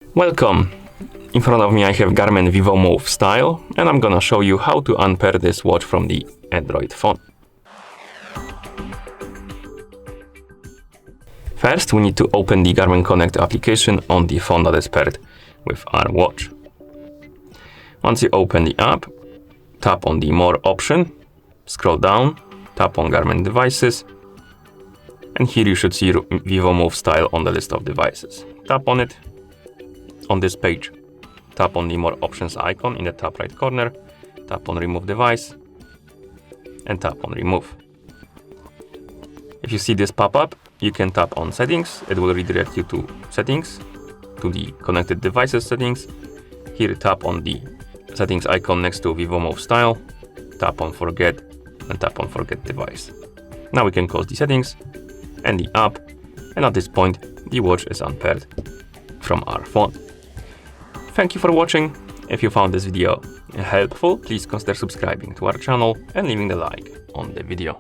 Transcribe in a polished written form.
Welcome! In front of me I have Garmin Vivomove Style, and I'm gonna show you how to unpair this watch from the Android phone. First, we need to open the Garmin Connect application on the phone that is paired with our watch. Once you open the app, tap on the More option, scroll down, tap on Garmin devices, and here you should see Vivomove Style on the list of devices. Tap on it. On this page, tap on the More options icon in the top right corner, tap on Remove device, and tap on Remove. If you see this pop up, you can tap on Settings. It will redirect you to Settings, to the connected devices settings. Here, tap on the settings icon next to Vivomove Style, tap on Forget, and tap on Forget device. Now we can close the settings and the app, and at this point, the watch is unpaired from our phone. Thank you for watching. If you found this video helpful, please consider subscribing to our channel and leaving a like on the video.